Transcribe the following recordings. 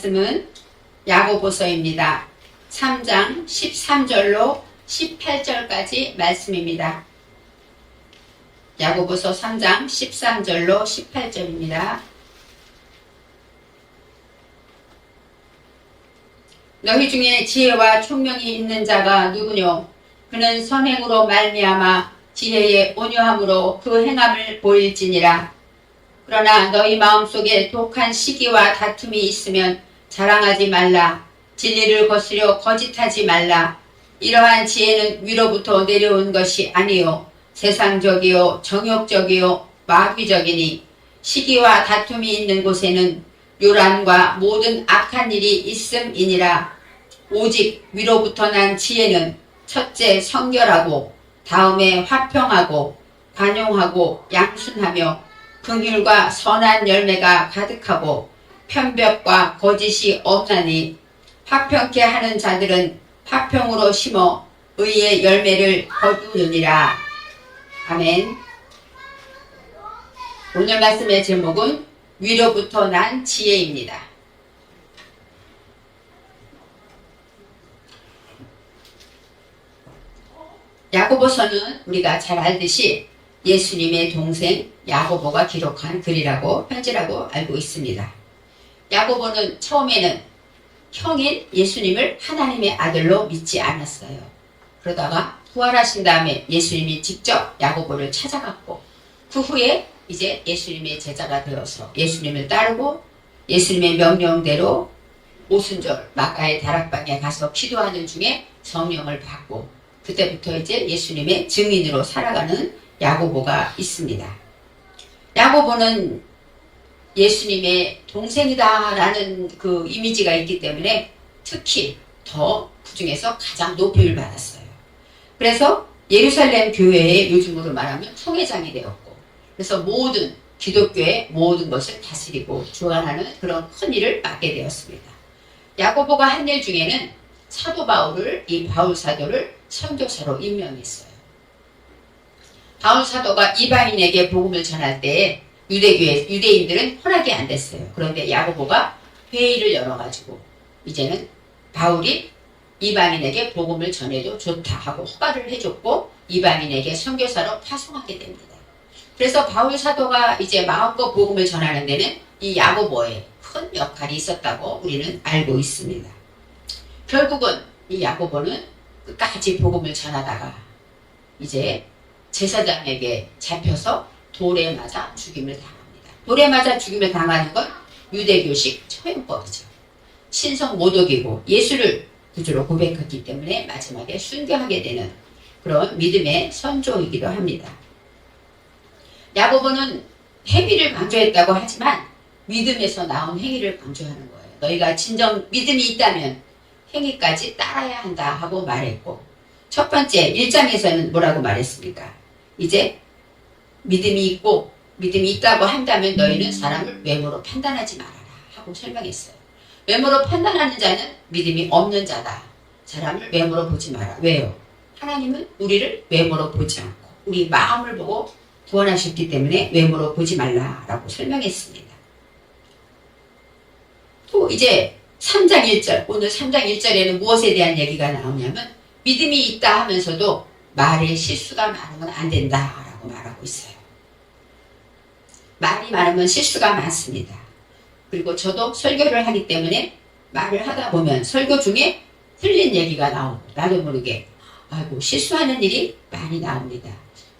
말씀은 야고보서입니다. 3장 13절로 18절까지 말씀입니다. 야고보서 3장 13절로 18절입니다. 너희 중에 지혜와 총명이 있는 자가 누구뇨? 그는 선행으로 말미암아 지혜의 온유함으로 그 행함을 보일지니라. 그러나 너희 마음속에 독한 시기와 다툼이 있으면 자랑하지 말라. 진리를 거스려 거짓하지 말라. 이러한 지혜는 위로부터 내려온 것이 아니요 세상적이요 정욕적이요 마귀적이니 시기와 다툼이 있는 곳에는 요란과 모든 악한 일이 있음이니라. 오직 위로부터 난 지혜는 첫째 성결하고 다음에 화평하고 관용하고 양순하며 긍휼과 선한 열매가 가득하고 편벽과 거짓이 없나니 화평케 하는 자들은 화평으로 심어 의의 열매를 거두느니라. 아멘. 오늘 말씀의 제목은 위로부터 난 지혜입니다. 야고보서는 우리가 잘 알듯이 예수님의 동생 야고보가 기록한 글이라고 편지라고 알고 있습니다. 야고보는 처음에는 형인 예수님을 하나님의 아들로 믿지 않았어요. 그러다가 부활하신 다음에 예수님이 직접 야고보를 찾아갔고 그 후에 이제 예수님의 제자가 되어서 예수님을 따르고 예수님의 명령대로 오순절 마가의 다락방에 가서 기도하는 중에 성령을 받고 그때부터 이제 예수님의 증인으로 살아가는 야고보가 있습니다. 야고보는 예수님의 동생이다라는 그 이미지가 있기 때문에 특히 더 그 중에서 가장 높임을 받았어요. 그래서 예루살렘 교회의 요즘으로 말하면 총회장이 되었고 그래서 모든 기독교의 모든 것을 다스리고 주관하는 그런 큰 일을 맡게 되었습니다. 야고보가 한 일 중에는 사도 바울을 이 바울 사도를 선교사로 임명했어요. 바울 사도가 이방인에게 복음을 전할 때 유대인들은 허락이 안 됐어요. 그런데 야고보가 회의를 열어가지고 이제는 바울이 이방인에게 복음을 전해도 좋다 하고 허가를 해줬고 이방인에게 선교사로 파송하게 됩니다. 그래서 바울 사도가 이제 마음껏 복음을 전하는 데는 이 야고보의 큰 역할이 있었다고 우리는 알고 있습니다. 결국은 이 야고보는 끝까지 복음을 전하다가 이제 제사장에게 잡혀서 돌에 맞아 죽임을 당합니다. 돌에 맞아 죽임을 당하는 건 유대교식 처형법이죠. 신성 모독이고 예수를 구주로 고백했기 때문에 마지막에 순교하게 되는 그런 믿음의 선조이기도 합니다. 야고보는 행위를 강조했다고 하지만 믿음에서 나온 행위를 강조하는 거예요. 너희가 진정 믿음이 있다면 행위까지 따라야 한다 하고 말했고 첫 번째 1장에서는 뭐라고 말했습니까? 이제 믿음이 있다고 한다면 너희는 사람을 외모로 판단하지 말아라 하고 설명했어요. 외모로 판단하는 자는 믿음이 없는 자다. 사람을 외모로 보지 마라. 왜요? 하나님은 우리를 외모로 보지 않고 우리 마음을 보고 구원하셨기 때문에 외모로 보지 말라라고 설명했습니다. 또 이제 3장 1절, 오늘 3장 1절에는 무엇에 대한 얘기가 나오냐면 믿음이 있다 하면서도 말에 실수가 많으면 안 된다라고 말하고 있어요. 말이 많으면 실수가 많습니다. 그리고 저도 설교를 하기 때문에 말을 하다 보면 설교 중에 틀린 얘기가 나오고 나도 모르게 아이고 실수하는 일이 많이 나옵니다.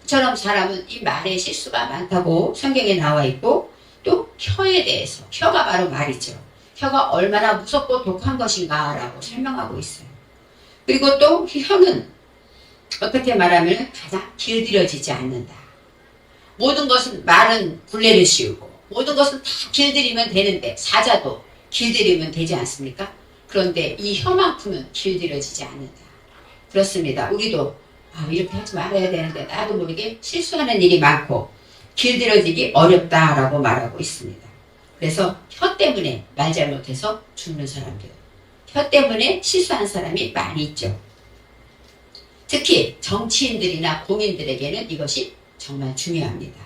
그처럼 사람은 이 말에 실수가 많다고 성경에 나와 있고 또 혀에 대해서 혀가 바로 말이죠. 혀가 얼마나 무섭고 독한 것인가 라고 설명하고 있어요. 그리고 또 혀는 어떻게 말하면 가장 길들여지지 않는다. 모든 것은 말은 굴레를 씌우고 모든 것은 다 길들이면 되는데 사자도 길들이면 되지 않습니까? 그런데 이 혀만큼은 길들여지지 않는다. 그렇습니다. 우리도 이렇게 하지 말아야 되는데 나도 모르게 실수하는 일이 많고 길들여지기 어렵다라고 말하고 있습니다. 그래서 혀 때문에 말 잘못해서 죽는 사람들, 혀 때문에 실수한 사람이 많이 있죠. 특히 정치인들이나 공인들에게는 이것이 정말 중요합니다.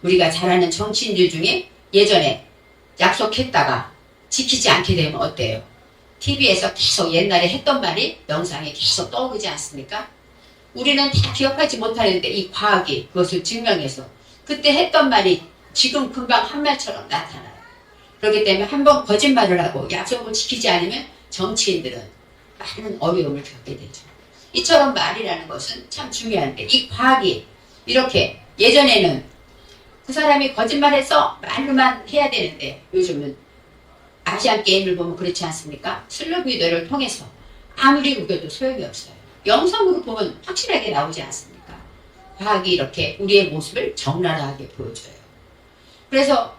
우리가 잘 아는 정치인들 중에 예전에 약속했다가 지키지 않게 되면 어때요? TV에서 계속 옛날에 했던 말이 영상에 계속 떠오르지 않습니까? 우리는 다 기억하지 못하는데 이 과학이 그것을 증명해서 그때 했던 말이 지금 금방 한 말처럼 나타나요. 그렇기 때문에 한번 거짓말을 하고 약속을 지키지 않으면 정치인들은 많은 어려움을 겪게 되죠. 이처럼 말이라는 것은 참 중요한데 이 과학이 이렇게 예전에는 그 사람이 거짓말해서 말로만 해야 되는데 요즘은 아시안 게임을 보면 그렇지 않습니까? 슬로우 비디오를 통해서 아무리 우겨도 소용이 없어요. 영상으로 보면 확실하게 나오지 않습니까? 과학이 이렇게 우리의 모습을 적나라하게 보여줘요. 그래서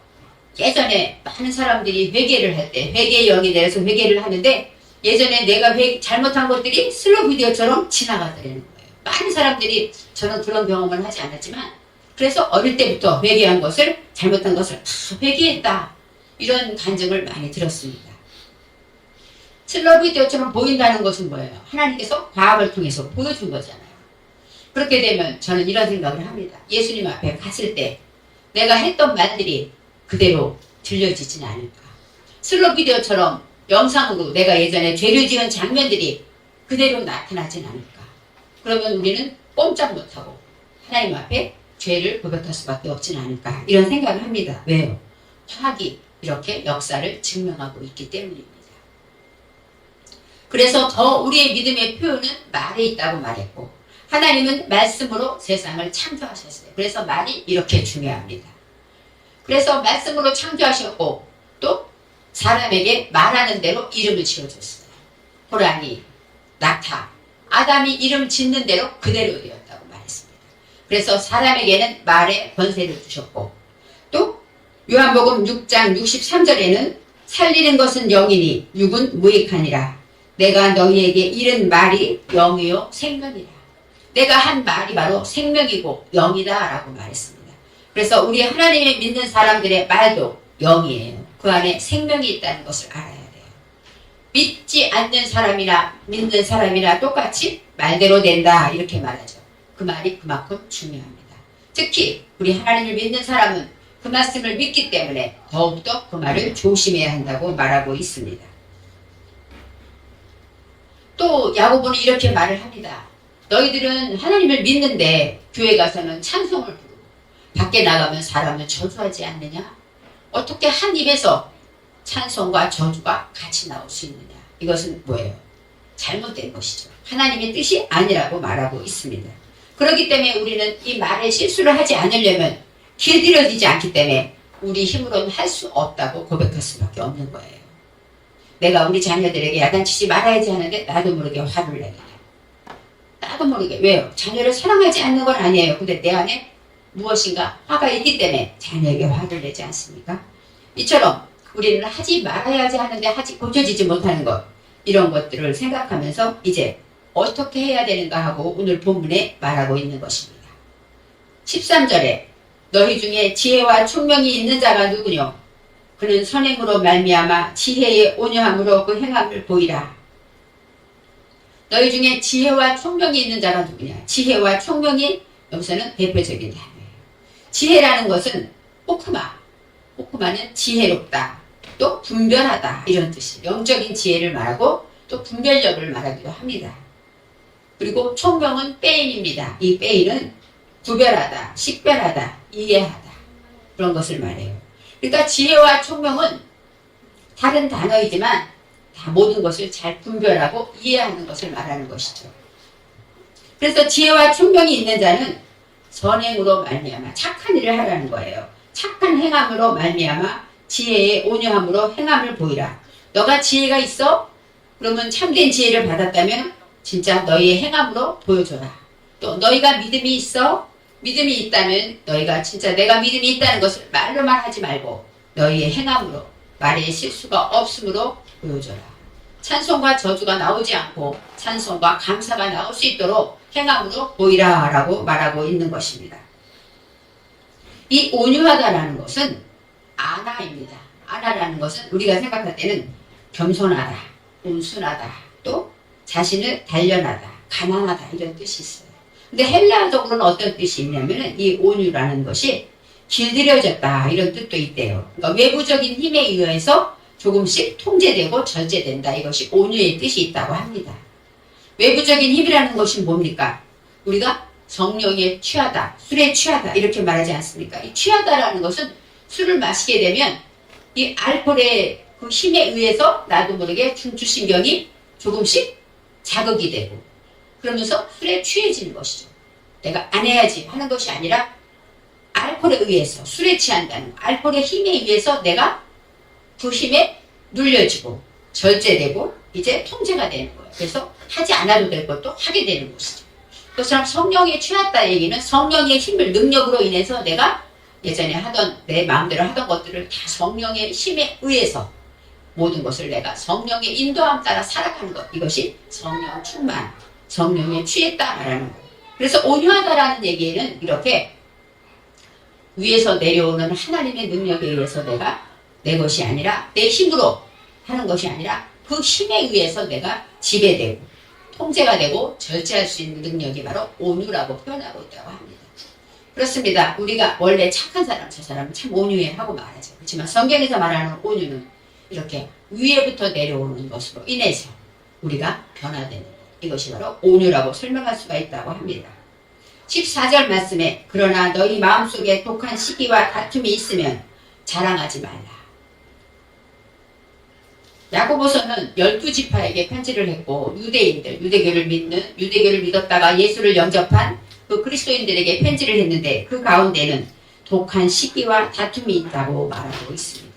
예전에 많은 사람들이 회개를 할 때 회개의 영이 내려서 회개를 하는데 예전에 내가 잘못한 것들이 슬로우 비디오처럼 지나가더라는 거예요. 많은 사람들이 저는 그런 경험을 하지 않았지만 그래서 어릴 때부터 회개한 것을 잘못한 것을 다 회개했다. 이런 간증을 많이 들었습니다. 슬로우 비디오처럼 보인다는 것은 뭐예요? 하나님께서 과학을 통해서 보여준 거잖아요. 그렇게 되면 저는 이런 생각을 합니다. 예수님 앞에 갔을 때 내가 했던 말들이 그대로 들려지진 않을까. 슬로우 비디오처럼 영상으로 내가 예전에 죄를 지은 장면들이 그대로 나타나진 않을까. 그러면 우리는 꼼짝 못하고 하나님 앞에 죄를 고백할 수밖에 없진 않을까. 이런 생각을 합니다. 왜요? 과학이 이렇게 역사를 증명하고 있기 때문입니다. 그래서 더 우리의 믿음의 표현은 말에 있다고 말했고 하나님은 말씀으로 세상을 창조하셨어요. 그래서 말이 이렇게 중요합니다. 그래서 말씀으로 창조하셨고 또 사람에게 말하는 대로 이름을 지어줬어요. 호랑이, 낙타, 아담이 이름 짓는 대로 그대로 되었다고 말했습니다. 그래서 사람에게는 말의 권세를 주셨고 또 요한복음 6장 63절에는 살리는 것은 영이니 육은 무익하니라. 내가 너희에게 이른 말이 영이요 생명이라. 내가 한 말이 바로 생명이고 영이다 라고 말했습니다. 그래서 우리 하나님을 믿는 사람들의 말도 영이에요. 그 안에 생명이 있다는 것을 알아야 돼요. 믿지 않는 사람이나 믿는 사람이나 똑같이 말대로 된다 이렇게 말하죠. 그 말이 그만큼 중요합니다. 특히 우리 하나님을 믿는 사람은 그 말씀을 믿기 때문에 더욱더 그 말을 조심해야 한다고 말하고 있습니다. 또 야고보는 이렇게 말을 합니다. 너희들은 하나님을 믿는데 교회 가서는 찬송을 부르고 밖에 나가면 사람을 저주하지 않느냐? 어떻게 한 입에서 찬송과 저주가 같이 나올 수 있느냐? 이것은 뭐예요? 잘못된 것이죠. 하나님의 뜻이 아니라고 말하고 있습니다. 그렇기 때문에 우리는 이 말에 실수를 하지 않으려면 길들여지지 않기 때문에 우리 힘으로는 할 수 없다고 고백할 수밖에 없는 거예요. 내가 우리 자녀들에게 야단치지 말아야지 하는데 나도 모르게 화를 내게 돼요. 나도 모르게. 왜요? 자녀를 사랑하지 않는 건 아니에요. 근데 내 안에 무엇인가 화가 있기 때문에 자녀에게 화를 내지 않습니까? 이처럼 우리는 하지 말아야지 하는데 고쳐지지 못하는 것, 이런 것들을 생각하면서 이제 어떻게 해야 되는가 하고 오늘 본문에 말하고 있는 것입니다. 13절에 너희 중에 지혜와 총명이 있는 자가 누구뇨? 그는 선행으로 말미암아 지혜의 온유함으로 그 행함을 보이라. 너희 중에 지혜와 총명이 있는 자가 누구냐? 지혜와 총명이 여기서는 대표적인 단어예요. 지혜라는 것은 호크마는 지혜롭다, 또 분별하다 이런 뜻이 영적인 지혜를 말하고 또 분별력을 말하기도 합니다. 그리고 총명은 빼인입니다. 이 빼인은 구별하다, 식별하다, 이해하다 그런 것을 말해요. 그러니까 지혜와 총명은 다른 단어이지만 다 모든 것을 잘 분별하고 이해하는 것을 말하는 것이죠. 그래서 지혜와 총명이 있는 자는 선행으로 말미암아 착한 일을 하라는 거예요. 착한 행함으로 말미암아 지혜의 온유함으로 행함을 보이라. 너가 지혜가 있어? 그러면 참된 지혜를 받았다면 진짜 너희의 행함으로 보여줘라. 또 너희가 믿음이 있어? 믿음이 있다면 너희가 진짜 내가 믿음이 있다는 것을 말로만 하지 말고 너희의 행함으로 말에 실수가 없으므로 보여줘라. 찬송과 저주가 나오지 않고 찬송과 감사가 나올 수 있도록 행함으로 보이라 라고 말하고 있는 것입니다. 이 온유하다라는 것은 안아입니다. 안아라는 것은 우리가 생각할 때는 겸손하다, 온순하다, 또 자신을 단련하다, 가난하다 이런 뜻이 있어요. 근데 헬라어적으로는 어떤 뜻이 있냐면 이 온유라는 것이 길들여졌다 이런 뜻도 있대요. 그러니까 외부적인 힘에 의해서 조금씩 통제되고 절제된다. 이것이 온유의 뜻이 있다고 합니다. 외부적인 힘이라는 것이 뭡니까? 우리가 성령에 취하다, 술에 취하다 이렇게 말하지 않습니까? 이 취하다라는 것은 술을 마시게 되면 이 알코올의 그 힘에 의해서 나도 모르게 중추신경이 조금씩 자극이 되고 그러면서 술에 취해지는 것이죠. 내가 안 해야지 하는 것이 아니라 알코올에 의해서 술에 취한다는 알코올의 힘에 의해서 내가 그 힘에 눌려지고 절제되고 이제 통제가 되는 거예요. 그래서 하지 않아도 될 것도 하게 되는 것이죠. 그것처럼 성령에 취했다 얘기는 성령의 힘을 능력으로 인해서 내가 예전에 하던 내 마음대로 하던 것들을 다 성령의 힘에 의해서 모든 것을 내가 성령의 인도함 따라 살아가는 것. 이것이 성령 충만, 성령에 취했다 말하는 거예요. 그래서 온유하다라는 얘기에는 이렇게 위에서 내려오는 하나님의 능력에 의해서 내가 내 것이 아니라 내 힘으로 하는 것이 아니라 그 힘에 의해서 내가 지배되고 통제가 되고 절제할 수 있는 능력이 바로 온유라고 표현하고 있다고 합니다. 그렇습니다. 우리가 원래 착한 사람, 저 사람은 참 온유해 하고 말하죠. 그렇지만 성경에서 말하는 온유는 이렇게 위에부터 내려오는 것으로 인해서 우리가 변화되는 것. 이것이 바로 온유라고 설명할 수가 있다고 합니다. 14절 말씀에 그러나 너희 마음속에 독한 시기와 다툼이 있으면 자랑하지 말라. 야고보서는 12지파에게 편지를 했고 유대인들, 유대교를 믿었다가 예수를 영접한 그 그리스도인들에게 편지를 했는데 그 가운데는 독한 시기와 다툼이 있다고 말하고 있습니다.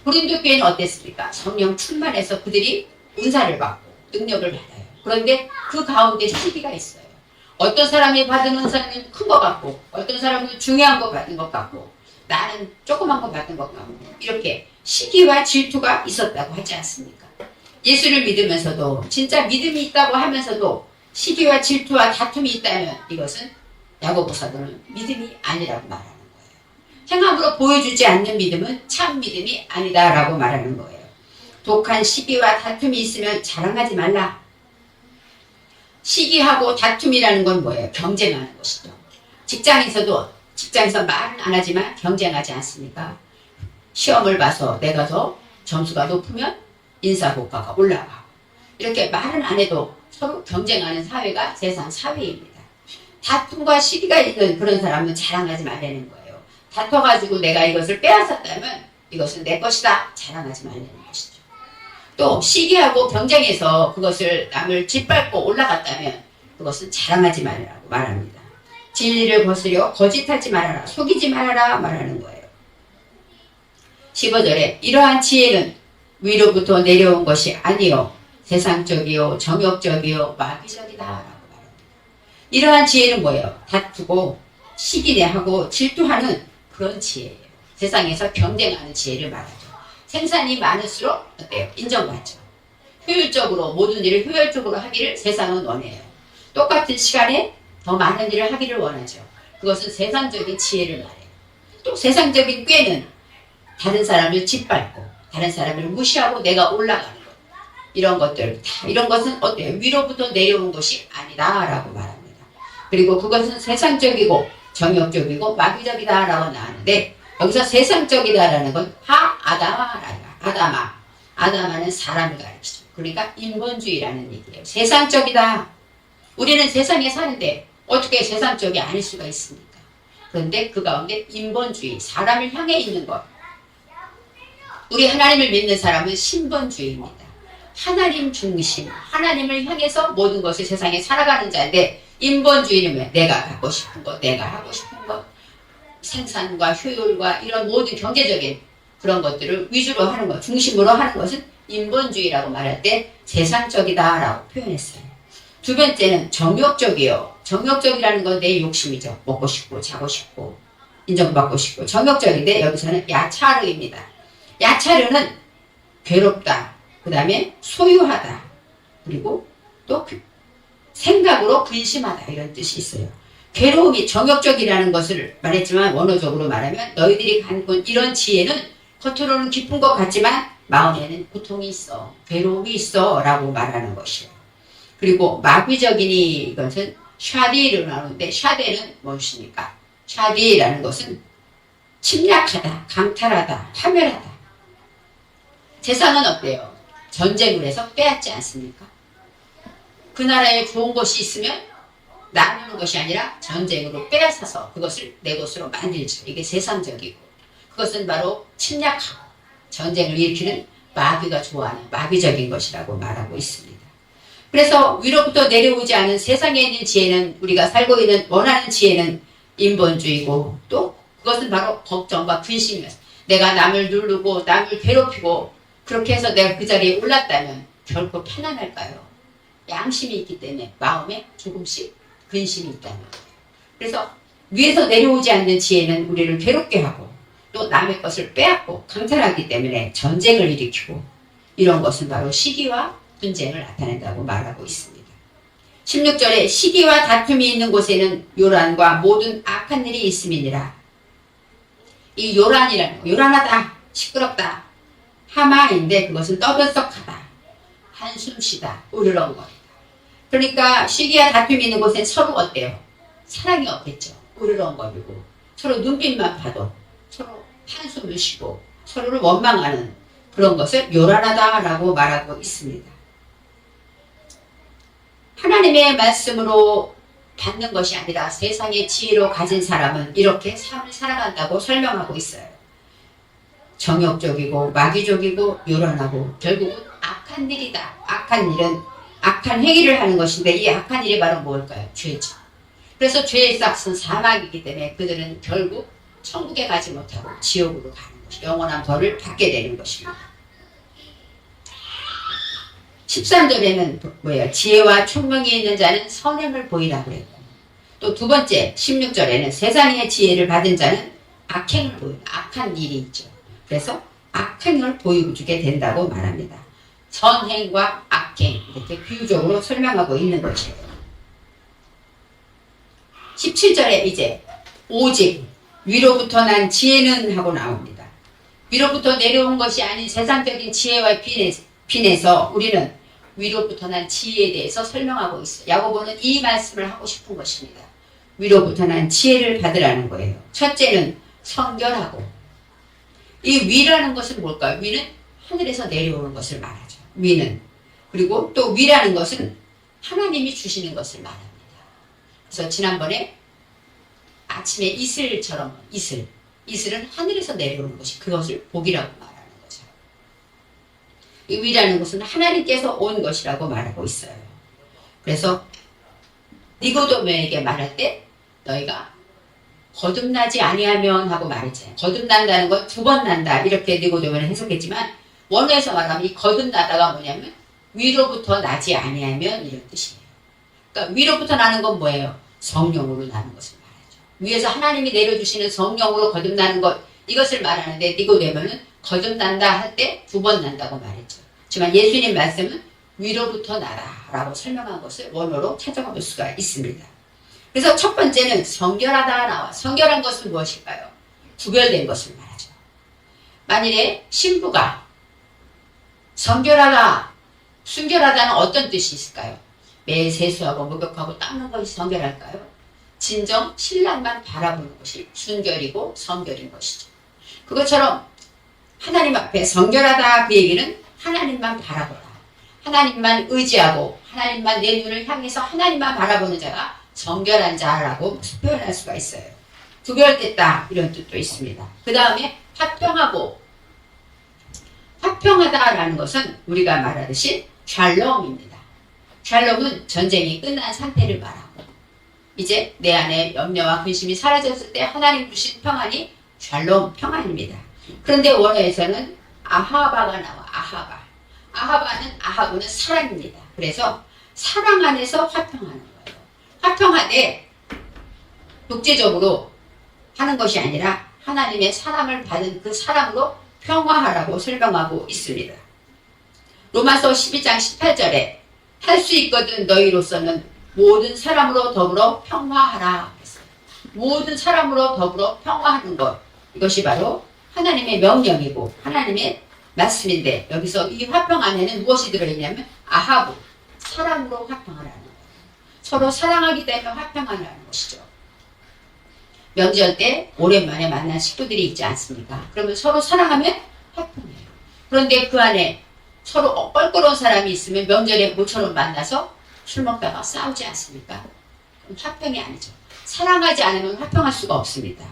고린도 교회는 어땠습니까? 성령 충만해서 그들이 은사를 받고 능력을 받아요. 그런데 그 가운데 시기가 있어요. 어떤 사람이 받은 은사는 큰 것 같고 어떤 사람은 중요한 거 받은 것 같고 나는 조그만 거 받은 것 같고 이렇게 시기와 질투가 있었다고 하지 않습니까? 예수를 믿으면서도 진짜 믿음이 있다고 하면서도 시기와 질투와 다툼이 있다면 이것은 야고보서는 믿음이 아니라고 말하는 거예요. 행함으로 보여주지 않는 믿음은 참 믿음이 아니다라고 말하는 거예요. 독한 시기와 다툼이 있으면 자랑하지 말라. 시기하고 다툼이라는 건 뭐예요? 경쟁하는 것이죠. 직장에서 말은 안 하지만 경쟁하지 않습니까? 시험을 봐서 내가 더 점수가 높으면 인사고과가 올라가고 이렇게 말은 안 해도 서로 경쟁하는 사회가 세상 사회입니다. 다툼과 시기가 있는 그런 사람은 자랑하지 말라는 거예요. 다퉈가지고 내가 이것을 빼앗았다면 이것은 내 것이다. 자랑하지 말라는 것이죠. 또 시기하고 경쟁해서 그것을 남을 짓밟고 올라갔다면 그것은 자랑하지 말라고 말합니다. 진리를 거스려 거짓하지 말아라. 속이지 말아라 말하는 거예요. 15절에 이러한 지혜는 위로부터 내려온 것이 아니요 세상적이요 정욕적이요 마귀적이다 라고 말합니다. 이러한 지혜는 뭐예요? 다투고 시기내하고 질투하는 그런 지혜예요. 세상에서 경쟁하는 지혜를 말하죠. 생산이 많을수록 어때요? 인정받죠. 효율적으로 모든 일을 효율적으로 하기를 세상은 원해요. 똑같은 시간에 더 많은 일을 하기를 원하죠. 그것은 세상적인 지혜를 말해요. 또 세상적인 꾀는 다른 사람을 짓밟고 다른 사람을 무시하고 내가 올라가는 것. 이런 것들 다 이런 것은 어때요? 위로부터 내려온 것이 아니다 라고 말합니다. 그리고 그것은 세상적이고 정욕적이고 마귀적이다 라고 나오는데 여기서 세상적이다라는 건 아다마는 사람을 가리키죠. 그러니까 인본주의라는 얘기예요. 세상적이다. 우리는 세상에 사는데 어떻게 세상적이 아닐 수가 있습니까? 그런데 그 가운데 인본주의, 사람을 향해 있는 것. 우리 하나님을 믿는 사람은 신본주의입니다. 하나님 중심, 하나님을 향해서 모든 것을 세상에 살아가는 자인데 인본주의는 왜? 내가 갖고 싶은 것, 내가 하고 싶은 것, 생산과 효율과 이런 모든 경제적인 그런 것들을 위주로 하는 것, 중심으로 하는 것은 인본주의라고 말할 때 세상적이다라고 표현했어요. 두 번째는 정욕적이요. 정욕적이라는 건 내 욕심이죠. 먹고 싶고 자고 싶고 인정받고 싶고 정욕적인데 여기서는 야차르입니다. 야차르는 괴롭다. 그 다음에 소유하다. 그리고 또 생각으로 근심하다. 이런 뜻이 있어요. 괴로움이 정욕적이라는 것을 말했지만 원어적으로 말하면 너희들이 갖고 이런 지혜는 겉으로는 기쁜 것 같지만 마음에는 고통이 있어. 괴로움이 있어. 라고 말하는 것이에요. 그리고 마귀적이니 이것은 샤디를 나오는데 샤데는 무엇입니까? 샤디라는 것은 침략하다, 강탈하다, 파멸하다. 세상은 어때요? 전쟁을 해서 빼앗지 않습니까? 그 나라에 좋은 것이 있으면 나누는 것이 아니라 전쟁으로 빼앗아서 그것을 내 것으로 만들죠. 이게 세상적이고, 그것은 바로 침략하고 전쟁을 일으키는 마귀가 좋아하는 마귀적인 것이라고 말하고 있습니다. 그래서 위로부터 내려오지 않은 세상에 있는 지혜는, 우리가 살고 있는 원하는 지혜는 인본주의고, 또 그것은 바로 걱정과 근심이었어요. 내가 남을 누르고 남을 괴롭히고 그렇게 해서 내가 그 자리에 올랐다면 결코 편안할까요? 양심이 있기 때문에 마음에 조금씩 근심이 있다는 거예요. 그래서 위에서 내려오지 않는 지혜는 우리를 괴롭게 하고 또 남의 것을 빼앗고 강탈하기 때문에 전쟁을 일으키고, 이런 것은 바로 시기와 분쟁을 나타낸다고 말하고 있습니다. 16절에 시기와 다툼이 있는 곳에는 요란과 모든 악한 일이 있음이니라. 이 요란이라는 거, 요란하다, 시끄럽다, 하마인데 그것은 떠들썩하다, 한숨쉬다, 으르렁거리다. 그러니까 시기와 다툼이 있는 곳엔 서로 어때요? 사랑이 없겠죠. 으르렁거리고 서로 눈빛만 봐도 서로 한숨을 쉬고 서로를 원망하는 그런 것을 요란하다라고 말하고 있습니다. 하나님의 말씀으로 받는 것이 아니라 세상의 지혜로 가진 사람은 이렇게 삶을 살아간다고 설명하고 있어요. 정욕적이고 마귀적이고 요란하고 결국은 악한 일이다. 악한 일은 악한 행위를 하는 것인데, 이 악한 일이 바로 뭘까요? 죄죠. 그래서 죄의 싹은 사망이기 때문에 그들은 결국 천국에 가지 못하고 지옥으로 가는 것이, 영원한 벌을 받게 되는 것입니다. 13절에는 뭐예요? 지혜와 총명이 있는 자는 선행을 보이라고 했고, 또 두 번째 16절에는 세상의 지혜를 받은 자는 악행을 보이는, 악한 일이 있죠. 그래서 악행을 보여주게 된다고 말합니다. 선행과 악행, 이렇게 비유적으로 설명하고 있는 것이에요. 17절에 이제 오직 위로부터 난 지혜는 하고 나옵니다. 위로부터 내려온 것이 아닌 세상적인 지혜와 빈에서 우리는 위로부터 난 지혜에 대해서 설명하고 있어요. 야고보는 이 말씀을 하고 싶은 것입니다. 위로부터 난 지혜를 받으라는 거예요. 첫째는 성결하고, 이 위라는 것은 뭘까요? 위는 하늘에서 내려오는 것을 말하죠. 위는. 그리고 또 위라는 것은 하나님이 주시는 것을 말합니다. 그래서 지난번에 아침에 이슬처럼, 이슬은 하늘에서 내려오는 것이, 그것을 복이라고 말하는 거죠. 이 위라는 것은 하나님께서 온 것이라고 말하고 있어요. 그래서 니고데모에게 말할 때 너희가 거듭나지 아니하면 하고 말했잖아요. 거듭난다는 건 두 번 난다, 이렇게 니고데모는 해석했지만, 원어에서 말하면 이 거듭나다가 뭐냐면 위로부터 나지 아니하면, 이런 뜻이에요. 그러니까 위로부터 나는 건 뭐예요? 성령으로 나는 것을 말하죠. 위에서 하나님이 내려주시는 성령으로 거듭나는 것, 이것을 말하는데, 니고데모는 거듭난다 할 때 두 번 난다고 말했죠. 하지만 예수님 말씀은 위로부터 나라 라고 설명한 것을 원어로 찾아볼 수가 있습니다. 그래서 첫 번째는 성결하다 나와. 성결한 것은 무엇일까요? 구별된 것을 말하죠. 만일에 신부가 성결하다, 순결하다는 어떤 뜻이 있을까요? 매일 세수하고 목욕하고 닦는 것이 성결할까요? 진정 신랑만 바라보는 것이 순결이고 성결인 것이죠. 그것처럼 하나님 앞에 성결하다, 그 얘기는 하나님만 바라보라, 하나님만 의지하고 하나님만 내 눈을 향해서 하나님만 바라보는 자가 성결한 자라고 표현할 수가 있어요. 구별됐다, 이런 뜻도 있습니다. 그 다음에 화평하고, 화평하다라는 것은 우리가 말하듯이 샬롬입니다. 샬롬은 전쟁이 끝난 상태를 말하고, 이제 내 안에 염려와 근심이 사라졌을 때 하나님 주신 평안이 샬롬, 평안입니다. 그런데 원어에서는 아하바가 나와. 아하바는 사랑입니다. 그래서 사랑 안에서 화평하는 거예요. 화평하되 독재적으로 하는 것이 아니라 하나님의 사랑을 받은 그 사랑으로 평화하라고 설명하고 있습니다. 로마서 12장 18절에 할 수 있거든 너희로서는 모든 사람으로 더불어 평화하라 했어요. 모든 사람으로 더불어 평화하는 것, 이것이 바로 하나님의 명령이고 하나님의 말씀인데, 여기서 이 화평 안에는 무엇이 들어있냐면 아하부, 사랑으로 화평하라는 거예요. 서로 사랑하기 때문에 화평하라는 것이죠. 명절 때 오랜만에 만난 식구들이 있지 않습니까? 그러면 서로 사랑하면 화평해요. 그런데 그 안에 서로 껄끄러운 사람이 있으면 명절에 모처럼 만나서 술 먹다가 싸우지 않습니까? 그럼 화평이 아니죠. 사랑하지 않으면 화평할 수가 없습니다.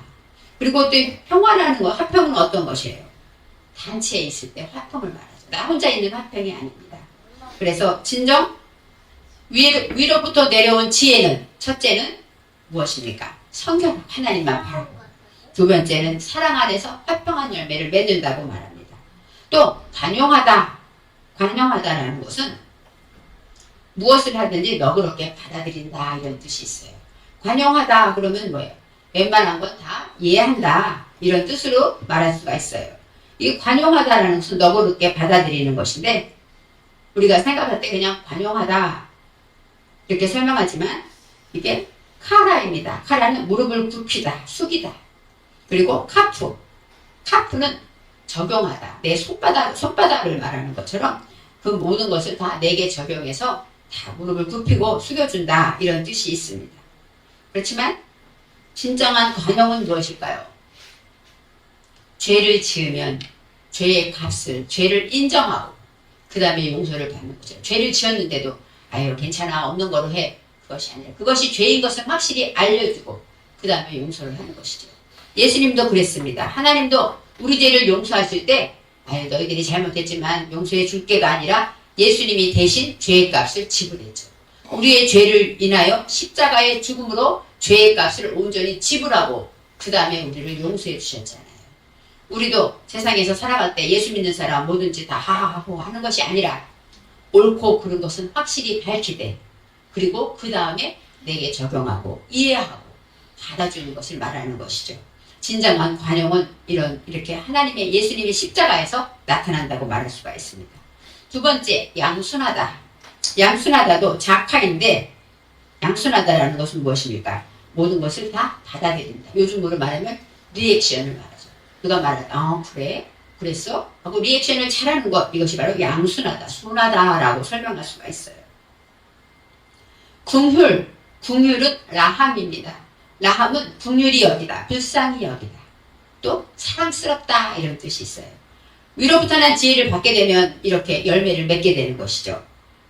그리고 또 평화라는 거, 화평은 어떤 것이에요? 단체에 있을 때 화평을 말하죠. 나 혼자 있는 화평이 아닙니다. 그래서 진정 위로부터 내려온 지혜는, 첫째는 무엇입니까? 성경 하나님만 바라고, 두 번째는 사랑 안에서 화평한 열매를 맺는다고 말합니다. 또 관용하다라는 것은 무엇을 하든지 너그럽게 받아들인다, 이런 뜻이 있어요. 관용하다 그러면 뭐예요? 웬만한 건 다 이해한다, 이런 뜻으로 말할 수가 있어요. 이 관용하다라는 것은 너그럽게 받아들이는 것인데, 우리가 생각할 때 그냥 관용하다 이렇게 설명하지만 이게 카라입니다. 카라는 무릎을 굽히다, 숙이다. 그리고 카프는 적용하다. 내 손바닥을 말하는 것처럼 그 모든 것을 다 내게 적용해서 다 무릎을 굽히고 숙여준다, 이런 뜻이 있습니다. 그렇지만 진정한 관용은 무엇일까요? 죄를 지으면 죄의 값을, 죄를 인정하고 그 다음에 용서를 받는 거죠. 죄를 지었는데도 아유 괜찮아, 없는 거로 해, 그것이 아니라 그것이 죄인 것을 확실히 알려주고 그 다음에 용서를 하는 것이죠. 예수님도 그랬습니다. 하나님도 우리 죄를 용서하실 때 아유 너희들이 잘못했지만 용서해 줄게가 아니라 예수님이 대신 죄의 값을 지불했죠. 우리의 죄를 인하여 십자가의 죽음으로 죄의 값을 온전히 지불하고 그 다음에 우리를 용서해 주셨잖아요. 우리도 세상에서 살아갈 때 예수 믿는 사람 뭐든지 다 하하하고 하는 것이 아니라 옳고 그른 것은 확실히 밝히되, 그리고 그 다음에 내게 적용하고 이해하고 받아주는 것을 말하는 것이죠. 진정한 관용은 이렇게 하나님의, 예수님의 십자가에서 나타난다고 말할 수가 있습니다. 두 번째, 양순하다. 양순하다도 작화인데, 양순하다라는 것은 무엇입니까? 모든 것을 다 받아들인다. 요즘으로 말하면 리액션을 말하죠. 누가 말하다, 그래? 그랬어? 하고 리액션을 잘하는 것, 이것이 바로 양순하다, 순하다라고 설명할 수가 있어요. 궁휼은 라함입니다. 라함은 궁휼히 여기다, 불쌍히 여기다, 또 사랑스럽다, 이런 뜻이 있어요. 위로부터 난 지혜를 받게 되면 이렇게 열매를 맺게 되는 것이죠.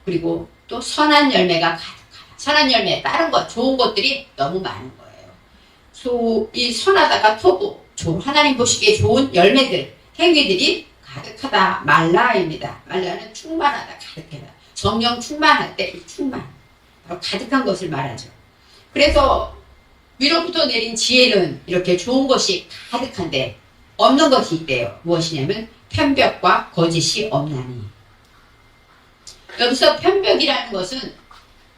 그리고 또 선한 열매가 가득하다. 선한 열매, 다른 것, 좋은 것들이 너무 많은 거예요. 이 선하다가 토부, 하나님 보시기에 좋은 열매들, 행위들이 가득하다. 말라입니다. 말라는 충만하다, 가득하다. 성령 충만할 때 이 충만, 바로 가득한 것을 말하죠. 그래서 위로부터 내린 지혜는 이렇게 좋은 것이 가득한데 없는 것이 있대요. 무엇이냐면 편벽과 거짓이 없나니. 여기서 편벽이라는 것은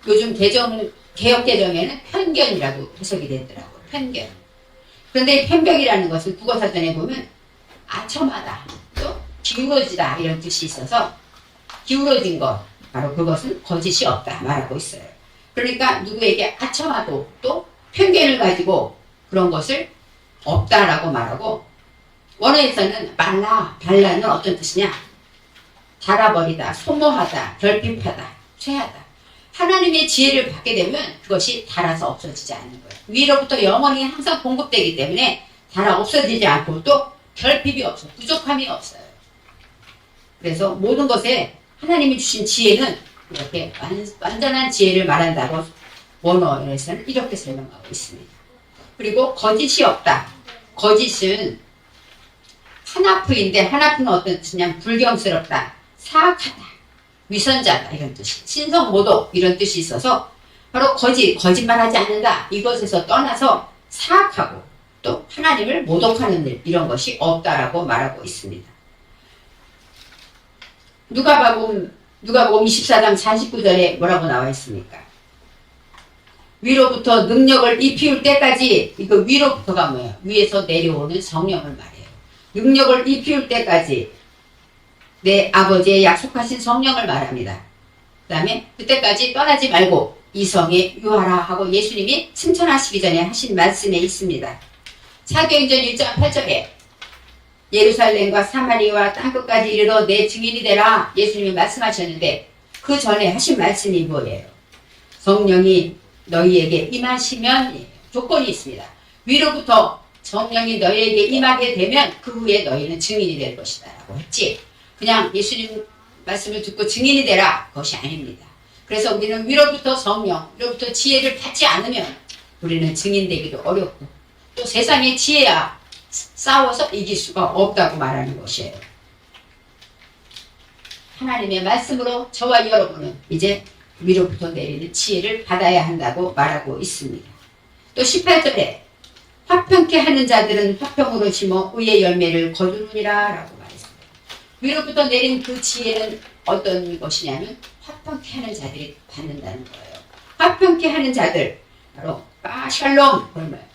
요즘 개혁개정에는 편견이라고 해석이 되더라고요. 편견. 그런데 편벽이라는 것은 국어사전에 보면 아첨하다, 또 기울어지다, 이런 뜻이 있어서 기울어진 것, 바로 그것은 거짓이 없다 말하고 있어요. 그러니까 누구에게 아첨하고 또 편견을 가지고 그런 것을 없다라고 말하고, 원어에서는 발라는 어떤 뜻이냐? 달아버리다, 소모하다, 결핍하다, 쇠하다. 하나님의 지혜를 받게 되면 그것이 달아서 없어지지 않는 거예요. 위로부터 영원히 항상 공급되기 때문에 달아 없어지지 않고 또 결핍이 없어요. 부족함이 없어요. 그래서 모든 것에 하나님이 주신 지혜는 이렇게 완전한 지혜를 말한다고 원어에서는 이렇게 설명하고 있습니다. 그리고 거짓이 없다. 거짓은 하나프인데, 하나프는 어떤 뜻이냐면 불경스럽다, 사악하다, 위선자다, 이런 뜻이, 신성모독, 이런 뜻이 있어서 바로 거짓말하지 않는다, 이것에서 떠나서 사악하고 또 하나님을 모독하는 일, 이런 것이 없다라고 말하고 있습니다. 누가복음 24장 49절에 뭐라고 나와 있습니까? 위로부터 능력을 입히울 때까지, 이거 위로부터가 뭐예요? 위에서 내려오는 성령을 말해요. 능력을 입히울 때까지 내 아버지의 약속하신 성령을 말합니다. 그 다음에 그때까지 떠나지 말고 이성에 유하라 하고 예수님이 승천하시기 전에 하신 말씀에 있습니다. 사도행전 1장 8절에 예루살렘과 사마리아와 땅끝까지 이르러 내 증인이 되라, 예수님이 말씀하셨는데 그 전에 하신 말씀이 뭐예요? 성령이 너희에게 임하시면, 조건이 있습니다. 위로부터 성령이 너희에게 임하게 되면 그 후에 너희는 증인이 될 것이다 라고 했지. 그냥 예수님 말씀을 듣고 증인이 되라, 그것이 아닙니다. 그래서 우리는 위로부터 성령, 위로부터 지혜를 받지 않으면 우리는 증인되기도 어렵고 또 세상의 지혜야 싸워서 이길 수가 없다고 말하는 것이에요. 하나님의 말씀으로 저와 여러분은 이제 위로부터 내리는 지혜를 받아야 한다고 말하고 있습니다. 또 18절에 화평케 하는 자들은 화평으로 심어 의의 열매를 거두느니라 라고 말했습니다. 위로부터 내린 그 지혜는 어떤 것이냐면 화평케 하는 자들이 받는다는 거예요. 화평케 하는 자들, 바로 샬롬, 그러면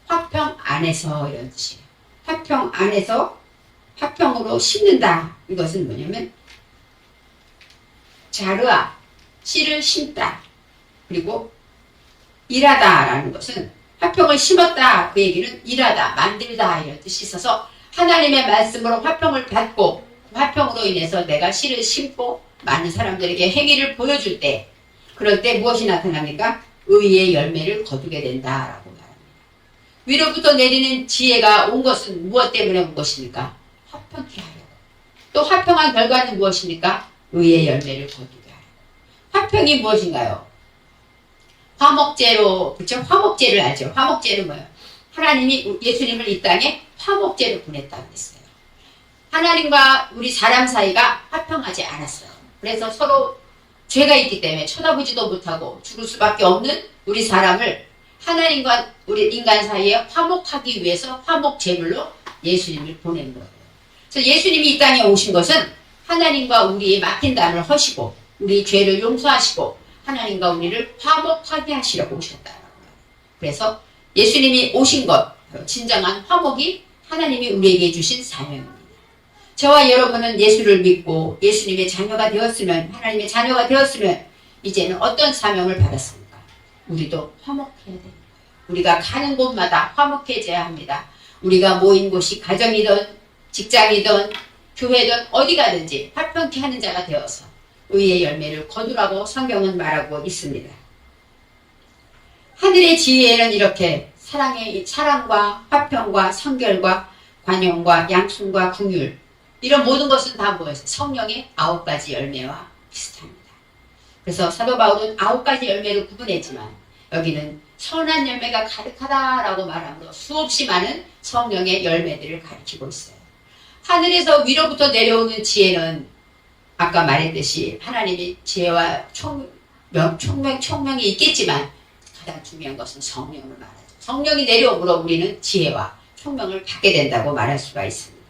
화평 안에서 이런 뜻이에요. 화평 안에서 화평으로 심는다. 이것은 뭐냐면 자르아, 씨를 심다. 그리고 일하다 라는 것은 화평을 심었다. 그 얘기는 일하다, 만들다 이런 뜻이 있어서 하나님의 말씀으로 화평을 받고 화평으로 인해서 내가 씨를 심고 많은 사람들에게 행위를 보여줄 때 그럴 때 무엇이 나타납니까? 의의 열매를 거두게 된다라고 말합니다. 위로부터 내리는 지혜가 온 것은 무엇 때문에 온 것입니까? 화평케 하려고. 또 화평한 결과는 무엇입니까? 의의 열매를 거두게 하려고. 화평이 무엇인가요? 화목제로, 그쵸? 화목제를 알죠? 화목제는 뭐예요? 하나님이 예수님을 이 땅에 화목제로 보냈다고 했어요. 하나님과 우리 사람 사이가 화평하지 않았어요. 그래서 서로 죄가 있기 때문에 쳐다보지도 못하고 죽을 수밖에 없는 우리 사람을 하나님과 우리 인간 사이에 화목하기 위해서 화목 제물로 예수님을 보낸 거예요. 그래서 예수님이 이 땅에 오신 것은 하나님과 우리의 막힌 담을 허시고 우리 죄를 용서하시고 하나님과 우리를 화목하게 하시려고 오셨다. 그래서 예수님이 오신 것, 진정한 화목이 하나님이 우리에게 주신 사명입니다. 저와 여러분은 예수를 믿고 예수님의 자녀가 되었으면, 하나님의 자녀가 되었으면 이제는 어떤 사명을 받았습니까? 우리도 화목해야 됩니다. 우리가 가는 곳마다 화목해져야 합니다. 우리가 모인 곳이 가정이든 직장이든 교회든 어디 가든지 화평케 하는 자가 되어서 의의 열매를 거두라고 성경은 말하고 있습니다. 하늘의 지혜에는 이렇게 사랑과 화평과 성결과 관용과 양순과 긍휼, 이런 모든 것은 다 뭐예요? 성령의 9가지 열매와 비슷합니다. 그래서 사도 바울은 9가지 열매를 구분했지만 여기는 선한 열매가 가득하다라고 말하므로 수없이 많은 성령의 열매들을 가리키고 있어요. 하늘에서 위로부터 내려오는 지혜는 아까 말했듯이 하나님의 지혜와 총명이 있겠지만 가장 중요한 것은 성령을 말하죠. 성령이 내려오므로 우리는 지혜와 총명을 받게 된다고 말할 수가 있습니다.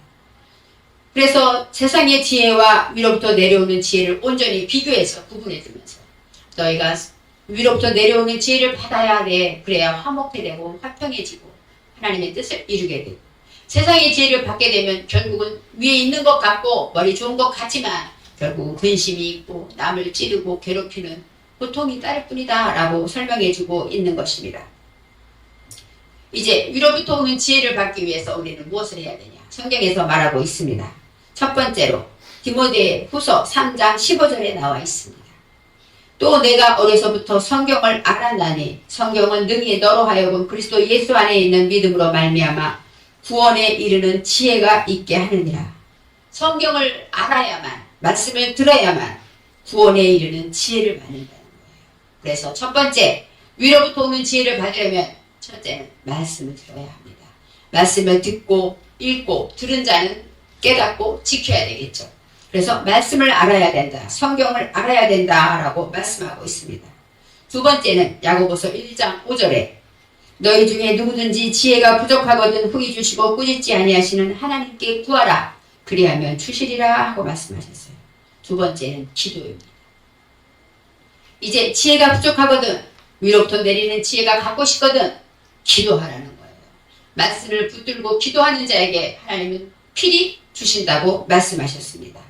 그래서 세상의 지혜와 위로부터 내려오는 지혜를 온전히 비교해서 구분해주면서 너희가 위로부터 내려오는 지혜를 받아야 돼. 그래야 화목해 되고 화평해지고 하나님의 뜻을 이루게 되고, 세상의 지혜를 받게 되면 결국은 위에 있는 것 같고 머리 좋은 것 같지만 결국 근심이 있고 남을 찌르고 괴롭히는 고통이 따를 뿐이다 라고 설명해주고 있는 것입니다. 이제 위로부터 오는 지혜를 받기 위해서 우리는 무엇을 해야 되냐? 성경에서 말하고 있습니다. 첫 번째로 디모데 후서 3장 15절에 나와 있습니다. 또 내가 어려서부터 성경을 알았나니 성경은 능히 너로 하여금 그리스도 예수 안에 있는 믿음으로 말미암아 구원에 이르는 지혜가 있게 하느니라. 성경을 알아야만, 말씀을 들어야만 구원에 이르는 지혜를 받는다는 거예요. 그래서 첫 번째, 위로부터 오는 지혜를 받으려면 첫째는 말씀을 들어야 합니다. 말씀을 듣고 읽고 들은 자는 깨닫고 지켜야 되겠죠. 그래서 말씀을 알아야 된다. 성경을 알아야 된다라고 말씀하고 있습니다. 두 번째는 야고보서 1장 5절에 너희 중에 누구든지 지혜가 부족하거든 후히 주시고 꾸짖지 아니하시는 하나님께 구하라. 그리하면 주시리라 하고 말씀하셨어요. 두 번째는 기도입니다. 이제 지혜가 부족하거든, 위로부터 내리는 지혜가 갖고 싶거든 기도하라는 거예요. 말씀을 붙들고 기도하는 자에게 하나님은 필히 주신다고 말씀하셨습니다.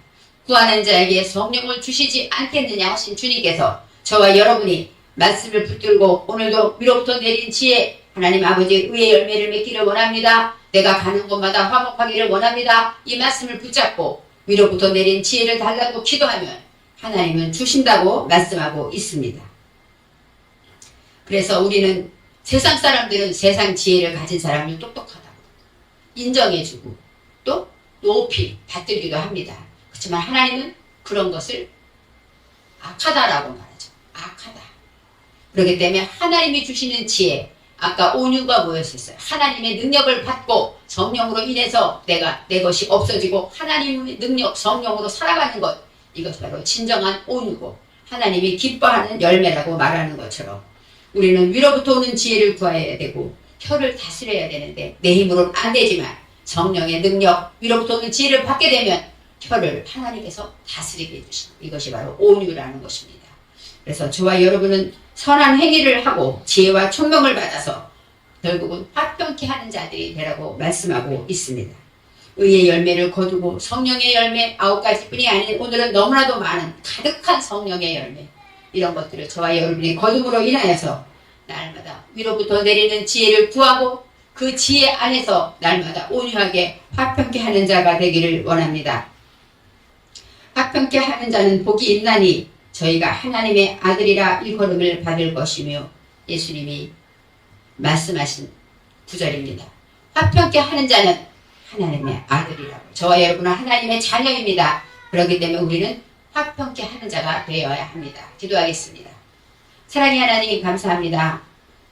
구하는 자에게 성령을 주시지 않겠느냐 하신 주님께서 저와 여러분이 말씀을 붙들고 오늘도 위로부터 내린 지혜, 하나님 아버지의 의의 열매를 맺기를 원합니다. 내가 가는 곳마다 화목하기를 원합니다. 이 말씀을 붙잡고 위로부터 내린 지혜를 달라고 기도하면 하나님은 주신다고 말씀하고 있습니다. 그래서 우리는 세상 사람들은 세상 지혜를 가진 사람을 똑똑하다고 인정해주고 또 높이 받들기도 합니다. 그렇지만 하나님은 그런 것을 악하다라고 말하죠. 악하다. 그렇기 때문에 하나님이 주시는 지혜, 아까 온유가 뭐였었어요? 하나님의 능력을 받고 성령으로 인해서 내 것이 없어지고 하나님의 능력, 성령으로 살아가는 것, 이것 바로 진정한 온유고 하나님이 기뻐하는 열매라고 말하는 것처럼 우리는 위로부터 오는 지혜를 구해야 되고 혀를 다스려야 되는데 내 힘으로는 안 되지만 성령의 능력, 위로부터 오는 지혜를 받게 되면 혀를 하나님께서 다스리게 해주시는 이것이 바로 온유라는 것입니다. 그래서 저와 여러분은 선한 행위를 하고 지혜와 총명을 받아서 결국은 화평케 하는 자들이 되라고 말씀하고 있습니다. 의의 열매를 거두고 성령의 열매 9가지뿐이 아닌 오늘은 너무나도 많은 가득한 성령의 열매, 이런 것들을 저와 여러분이 거둠으로 인하여서 날마다 위로부터 내리는 지혜를 구하고 그 지혜 안에서 날마다 온유하게 화평케 하는 자가 되기를 원합니다. 화평케 하는 자는 복이 있나니 저희가 하나님의 아들이라 일컬음을 받을 것이며, 예수님이 말씀하신 구절입니다. 화평케 하는 자는 하나님의 아들이라고. 저와 여러분은 하나님의 자녀입니다. 그렇기 때문에 우리는 화평케 하는 자가 되어야 합니다. 기도하겠습니다. 사랑의 하나님, 감사합니다.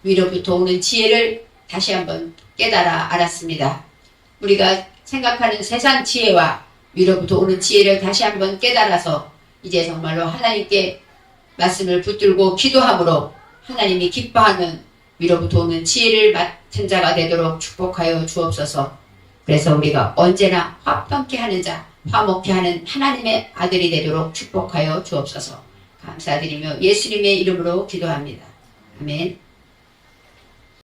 위로부터 오는 지혜를 다시 한번 깨달아 알았습니다. 우리가 생각하는 세상 지혜와 위로부터 오는 지혜를 다시 한번 깨달아서 이제 정말로 하나님께 말씀을 붙들고 기도함으로 하나님이 기뻐하는 위로부터 오는 지혜를 맡은 자가 되도록 축복하여 주옵소서. 그래서 우리가 언제나 화평케 하는 자, 화목케 하는 하나님의 아들이 되도록 축복하여 주옵소서. 감사드리며 예수님의 이름으로 기도합니다. 아멘.